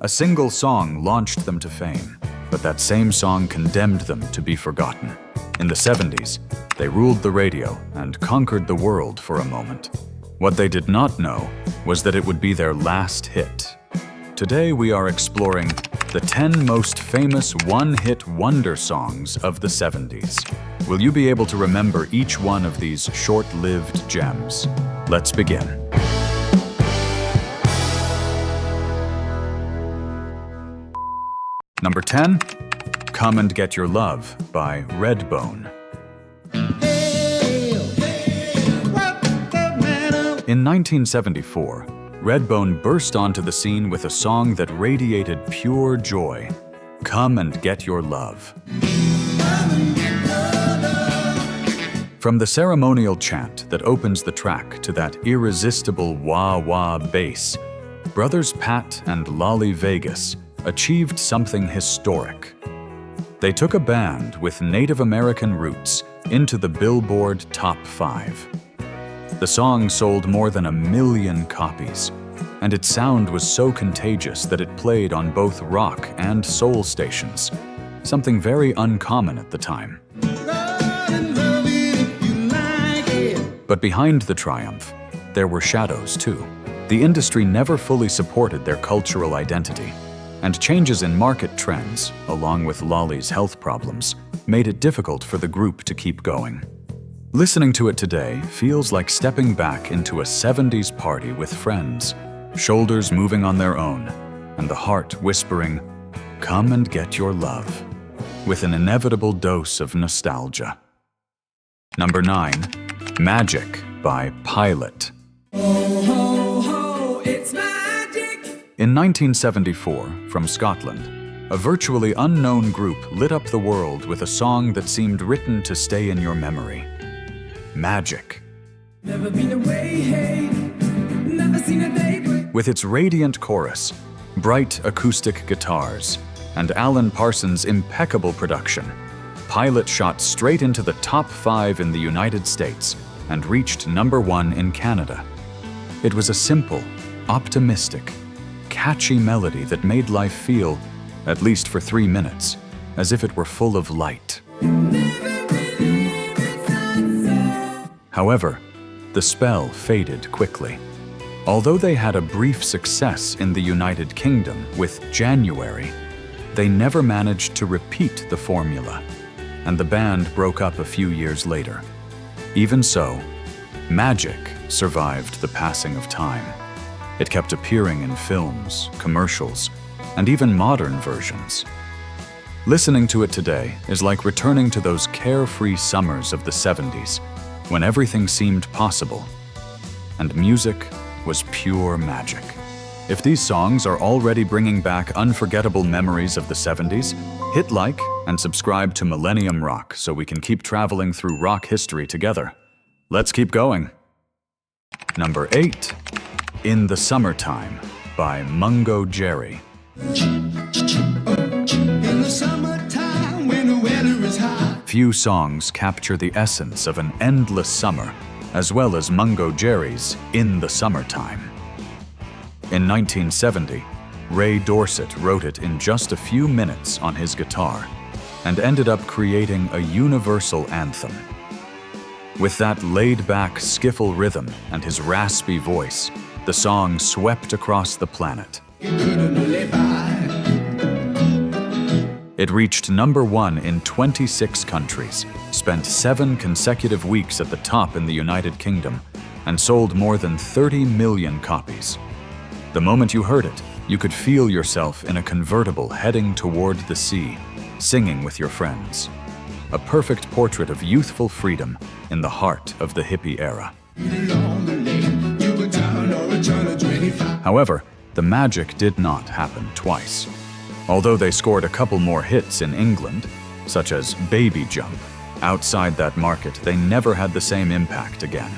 A single song launched them to fame, but that same song condemned them to be forgotten. In the 70s, they ruled the radio and conquered the world for a moment. What they did not know was that it would be their last hit. Today we are exploring the 10 most famous one-hit wonder songs of the 70s. Will you be able to remember each one of these short-lived gems? Let's begin. Number 10, Come and Get Your Love by Redbone. In 1974, Redbone burst onto the scene with a song that radiated pure joy, Come and Get Your Love. From the ceremonial chant that opens the track to that irresistible wah-wah bass, brothers Pat and Lolly Vegas achieved something historic. They took a band with Native American roots into the Billboard Top 5. The song sold more than 1 million copies, and its sound was so contagious that it played on both rock and soul stations, something very uncommon at the time. But behind the triumph, there were shadows too. The industry never fully supported their cultural identity, and changes in market trends, along with Lolly's health problems, made it difficult for the group to keep going. Listening to it today feels like stepping back into a 70s party with friends, shoulders moving on their own, and the heart whispering, Come and Get Your Love, with an inevitable dose of nostalgia. Number 9, Magic by Pilot. Ho, ho, ho, it's magic! In 1974, from Scotland, a virtually unknown group lit up the world with a song that seemed written to stay in your memory. Magic. Never been away, hey, never seen a day break. With its radiant chorus, bright acoustic guitars, and Alan Parsons' impeccable production, Pilot shot straight into the top 5 in the United States and reached number 1 in Canada. It was a simple, optimistic, catchy melody that made life feel, at least for 3 minutes, as if it were full of light. However, the spell faded quickly. Although they had a brief success in the United Kingdom with January, they never managed to repeat the formula, and the band broke up a few years later. Even so, Magic survived the passing of time. It kept appearing in films, commercials, and even modern versions. Listening to it today is like returning to those carefree summers of the 70s, when everything seemed possible, and music was pure magic. If these songs are already bringing back unforgettable memories of the 70s, hit like and subscribe to Millennium Rock so we can keep traveling through rock history together. Let's keep going. Number 8, In the Summertime by Mungo Jerry. Few songs capture the essence of an endless summer, as well as Mungo Jerry's In the Summertime. In 1970, Ray Dorset wrote it in just a few minutes on his guitar, and ended up creating a universal anthem. With that laid-back skiffle rhythm and his raspy voice, the song swept across the planet. It reached number 1 in 26 countries, spent 7 consecutive weeks at the top in the United Kingdom, and sold more than 30 million copies. The moment you heard it, you could feel yourself in a convertible heading toward the sea, singing with your friends. A perfect portrait of youthful freedom in the heart of the hippie era. However, the magic did not happen twice. Although they scored a couple more hits in England, such as Baby Jump, outside that market they never had the same impact again.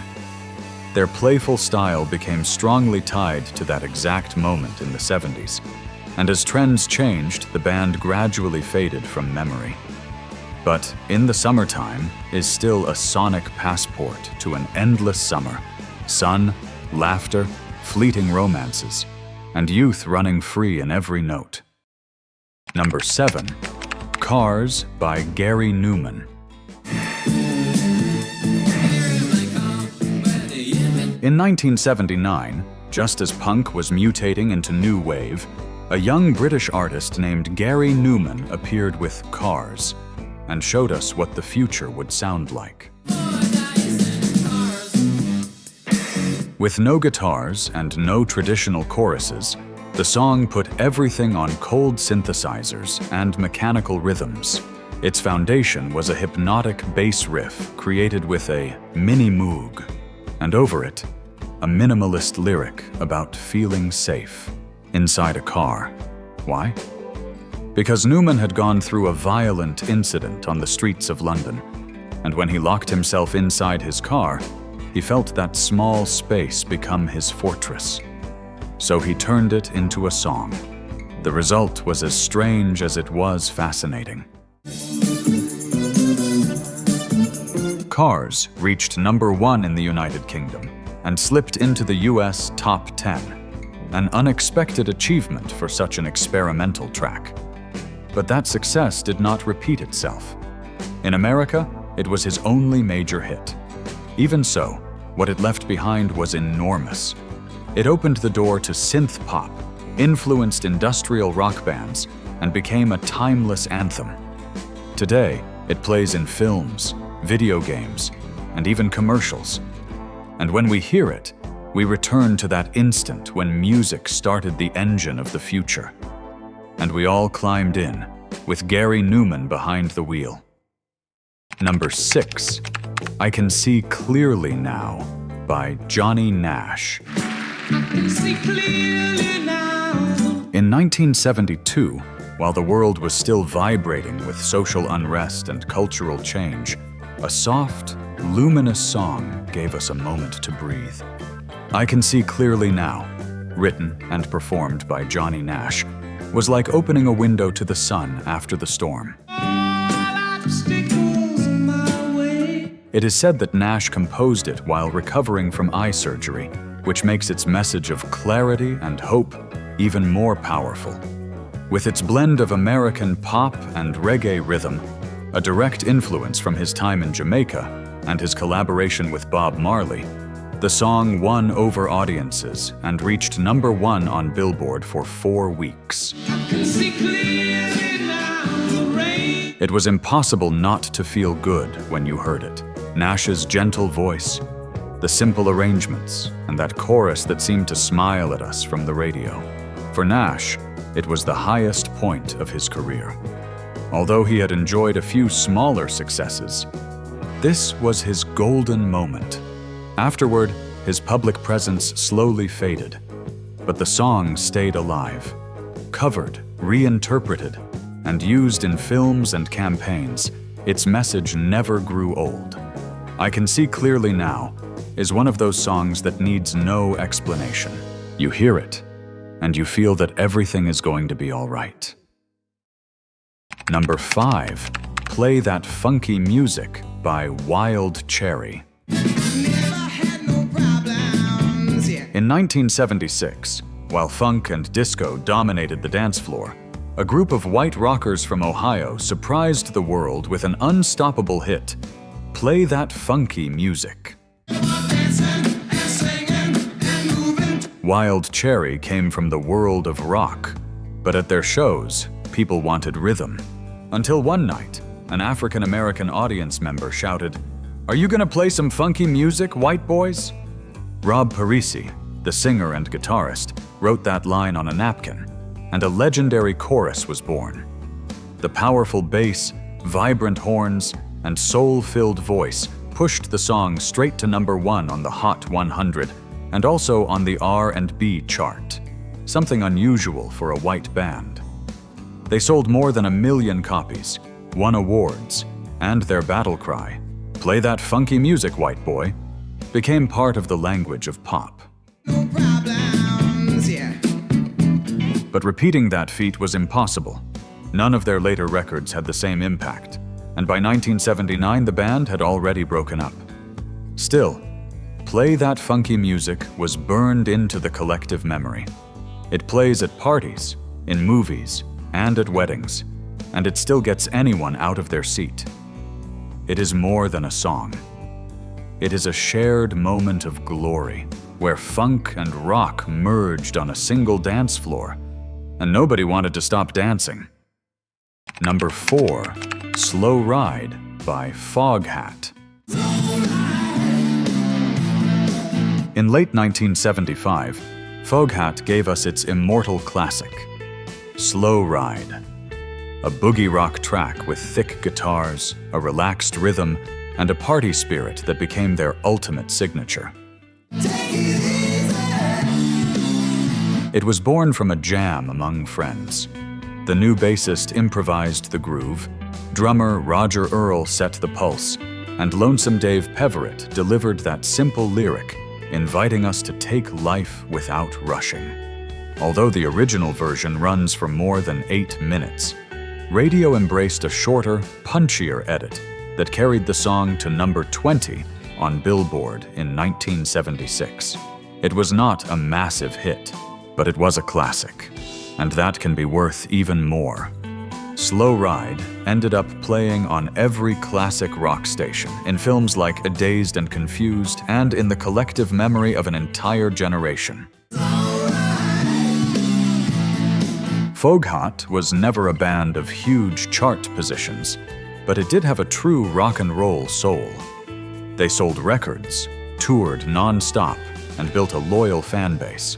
Their playful style became strongly tied to that exact moment in the 70s, and as trends changed, the band gradually faded from memory. But In the Summertime is still a sonic passport to an endless summer, sun, laughter, fleeting romances, and youth running free in every note. Number 7. Cars by Gary Numan. In 1979, just as punk was mutating into new wave, a young British artist named Gary Numan appeared with Cars and showed us what the future would sound like. With no guitars and no traditional choruses, the song put everything on cold synthesizers and mechanical rhythms. Its foundation was a hypnotic bass riff created with a mini moog, and over it, a minimalist lyric about feeling safe inside a car. Why? Because Numan had gone through a violent incident on the streets of London, and when he locked himself inside his car, he felt that small space become his fortress. So he turned it into a song. The result was as strange as it was fascinating. Cars reached number 1 in the United Kingdom and slipped into the US top 10, an unexpected achievement for such an experimental track. But that success did not repeat itself. In America, it was his only major hit. Even so, what it left behind was enormous. It opened the door to synth pop, influenced industrial rock bands, and became a timeless anthem. Today, it plays in films, video games, and even commercials. And when we hear it, we return to that instant when music started the engine of the future. And we all climbed in, with Gary Numan behind the wheel. Number 6. I Can See Clearly Now by Johnny Nash. In 1972, while the world was still vibrating with social unrest and cultural change, a soft, luminous song gave us a moment to breathe. I Can See Clearly Now, written and performed by Johnny Nash, was like opening a window to the sun after the storm. It is said that Nash composed it while recovering from eye surgery, which makes its message of clarity and hope even more powerful. With its blend of American pop and reggae rhythm, a direct influence from his time in Jamaica, and his collaboration with Bob Marley, the song won over audiences and reached number 1 on Billboard for 4 weeks. It was impossible not to feel good when you heard it. Nash's gentle voice, the simple arrangements, and that chorus that seemed to smile at us from the radio. For Nash, it was the highest point of his career. Although he had enjoyed a few smaller successes, this was his golden moment. Afterward, his public presence slowly faded, but the song stayed alive, covered, reinterpreted, and used in films and campaigns. Its message never grew old. I Can See Clearly Now is one of those songs that needs no explanation. You hear it, and you feel that everything is going to be all right. Number 5. Play That Funky Music by Wild Cherry. In 1976, while funk and disco dominated the dance floor, a group of white rockers from Ohio surprised the world with an unstoppable hit, Play That Funky Music. Wild Cherry came from the world of rock, but at their shows, people wanted rhythm. Until one night, an African-American audience member shouted, "Are you gonna play some funky music, white boys?" Rob Parisi, the singer and guitarist, wrote that line on a napkin, and a legendary chorus was born. The powerful bass, vibrant horns, and soul-filled voice pushed the song straight to number 1 on the Hot 100 and also on the R&B chart, something unusual for a white band. They sold more than 1 million copies, won awards, and their battle cry, "Play that funky music, white boy," became part of the language of pop. No problems, yeah. But repeating that feat was impossible. None of their later records had the same impact, and by 1979 the band had already broken up. Still, Play That Funky Music was burned into the collective memory. It plays at parties, in movies, and at weddings, and it still gets anyone out of their seat. It is more than a song. It is a shared moment of glory, where funk and rock merged on a single dance floor, and nobody wanted to stop dancing. Number 4, Slow Ride by Foghat. In late 1975, Foghat gave us its immortal classic, Slow Ride, a boogie rock track with thick guitars, a relaxed rhythm, and a party spirit that became their ultimate signature. It was born from a jam among friends. The new bassist improvised the groove, drummer Roger Earl set the pulse, and Lonesome Dave Peverett delivered that simple lyric, inviting us to take life without rushing. Although the original version runs for more than 8 minutes, radio embraced a shorter, punchier edit that carried the song to number 20 on Billboard in 1976. It was not a massive hit, but it was a classic, and that can be worth even more. Slow Ride ended up playing on every classic rock station, in films like A Dazed and Confused, and in the collective memory of an entire generation. Foghat was never a band of huge chart positions, but it did have a true rock and roll soul. They sold records, toured non-stop, and built a loyal fan base.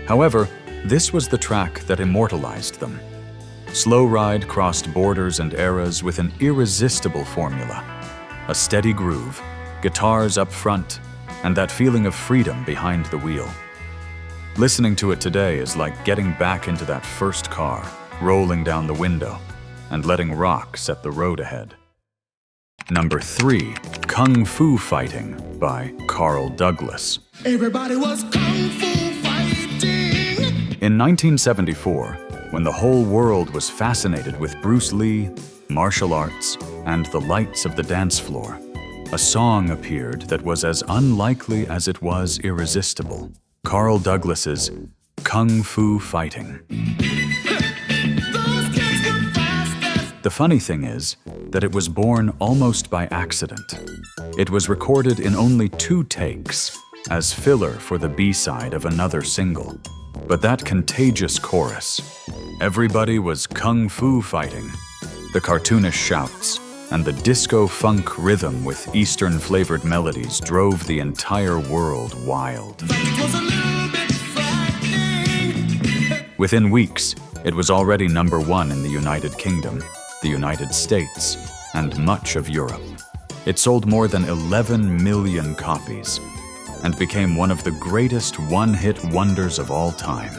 However, this was the track that immortalized them. Slow Ride crossed borders and eras with an irresistible formula. A steady groove, guitars up front, and that feeling of freedom behind the wheel. Listening to it today is like getting back into that first car, rolling down the window, and letting rock set the road ahead. Number 3, Kung Fu Fighting by Carl Douglas. Everybody was kung fu fighting. In 1974, when the whole world was fascinated with Bruce Lee, martial arts, and the lights of the dance floor, a song appeared that was as unlikely as it was irresistible. Carl Douglas's Kung Fu Fighting. The funny thing is that it was born almost by accident. It was recorded in only 2 takes, as filler for the B-side of another single. But that contagious chorus, everybody was kung fu fighting, the cartoonish shouts, and the disco-funk rhythm with Eastern-flavored melodies drove the entire world wild. Within weeks, it was already number 1 in the United Kingdom, the United States, and much of Europe. It sold more than 11 million copies and became one of the greatest one-hit wonders of all time.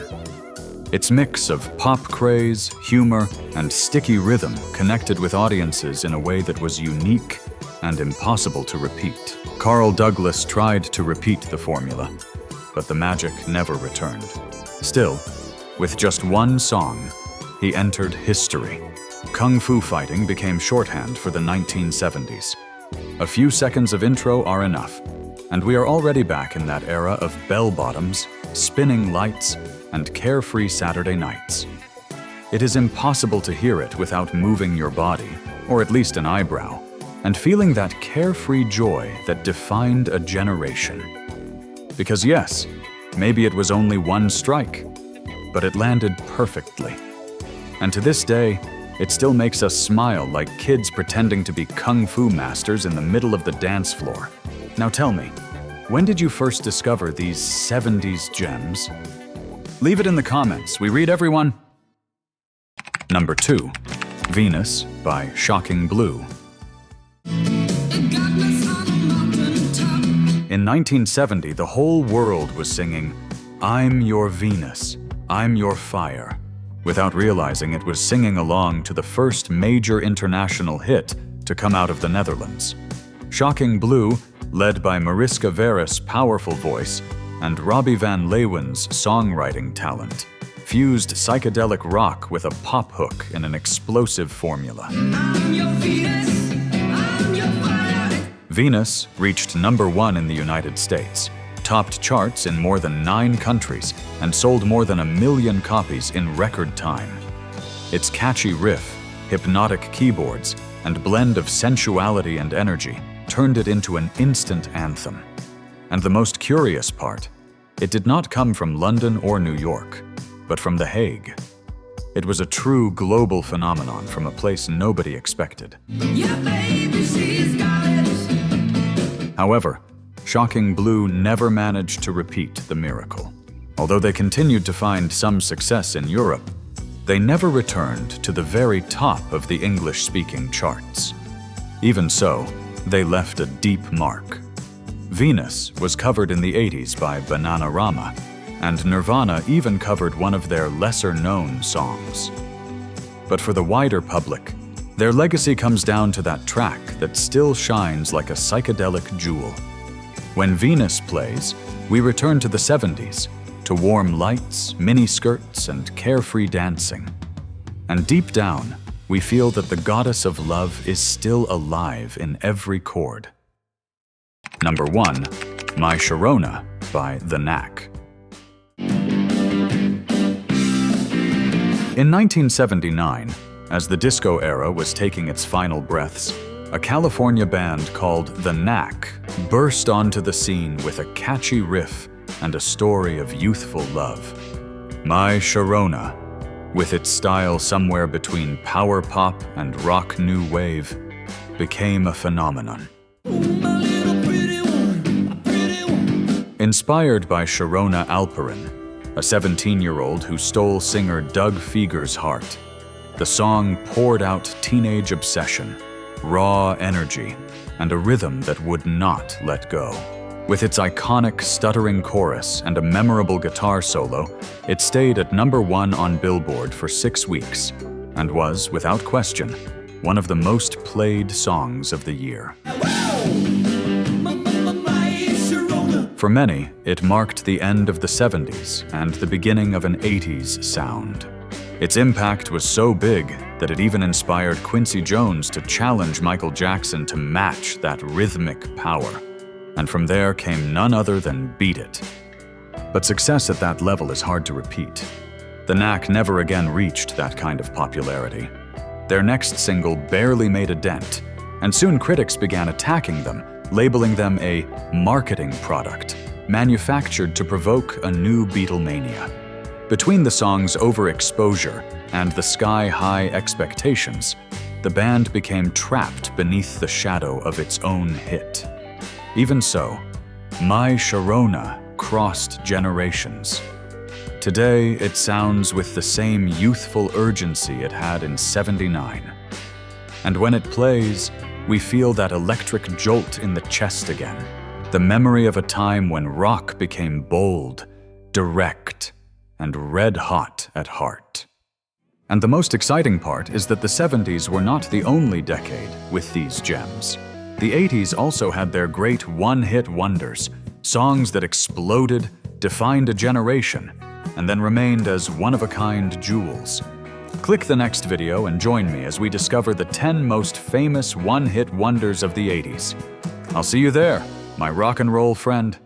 Its mix of pop craze, humor, and sticky rhythm connected with audiences in a way that was unique and impossible to repeat. Carl Douglas tried to repeat the formula, but the magic never returned. Still, with just 1 song, he entered history. Kung Fu Fighting became shorthand for the 1970s. A few seconds of intro are enough, and we are already back in that era of bell-bottoms, spinning lights, and carefree Saturday nights. It is impossible to hear it without moving your body, or at least an eyebrow, and feeling that carefree joy that defined a generation. Because yes, maybe it was only 1 strike, but it landed perfectly. And to this day, it still makes us smile like kids pretending to be kung fu masters in the middle of the dance floor. Now tell me, when did you first discover these 70s gems? Leave it in the comments, we read everyone. Number 2, Venus by Shocking Blue. In 1970, the whole world was singing, "I'm your Venus, I'm your fire," without realizing it was singing along to the first major international hit to come out of the Netherlands. Shocking Blue, led by Mariska Veres' powerful voice and Robbie Van Leeuwen's songwriting talent, fused psychedelic rock with a pop hook in an explosive formula. I'm your Venus, I'm your fire. Venus reached number 1 in the United States, topped charts in more than 9 countries, and sold more than 1 million copies in record time. Its catchy riff, hypnotic keyboards, and blend of sensuality and energy turned it into an instant anthem. And the most curious part, it did not come from London or New York, but from The Hague. It was a true global phenomenon from a place nobody expected. Yeah, baby, she's got it. However, Shocking Blue never managed to repeat the miracle. Although they continued to find some success in Europe, they never returned to the very top of the English-speaking charts. Even so, they left a deep mark. Venus was covered in the 80s by Bananarama, and Nirvana even covered one of their lesser-known songs. But for the wider public, their legacy comes down to that track that still shines like a psychedelic jewel. When Venus plays, we return to the 70s, to warm lights, mini-skirts, and carefree dancing. And deep down, we feel that the goddess of love is still alive in every chord. Number 1. My Sharona by The Knack. In 1979, as the disco era was taking its final breaths, a California band called The Knack burst onto the scene with a catchy riff and a story of youthful love. My Sharona, with its style somewhere between power pop and rock new wave, became a phenomenon. My little pretty one, pretty one. Inspired by Sharona Alperin, a 17-year-old who stole singer Doug Fieger's heart, the song poured out teenage obsession, raw energy, and a rhythm that would not let go. With its iconic stuttering chorus and a memorable guitar solo, it stayed at number 1 on Billboard for 6 weeks and was, without question, one of the most played songs of the year. For many, it marked the end of the 70s and the beginning of an 80s sound. Its impact was so big that it even inspired Quincy Jones to challenge Michael Jackson to match that rhythmic power. And from there came none other than Beat It. But success at that level is hard to repeat. The Knack never again reached that kind of popularity. Their next single barely made a dent, and soon critics began attacking them, labeling them a marketing product, manufactured to provoke a new Beatlemania. Between the song's overexposure and the sky-high expectations, the band became trapped beneath the shadow of its own hit. Even so, My Sharona crossed generations. Today, it sounds with the same youthful urgency it had in '79. And when it plays, we feel that electric jolt in the chest again, the memory of a time when rock became bold, direct, and red-hot at heart. And the most exciting part is that the 70s were not the only decade with these gems. The 80s also had their great one-hit wonders, songs that exploded, defined a generation, and then remained as one-of-a-kind jewels. Click the next video and join me as we discover the 10 most famous one-hit wonders of the 80s. I'll see you there, my rock and roll friend.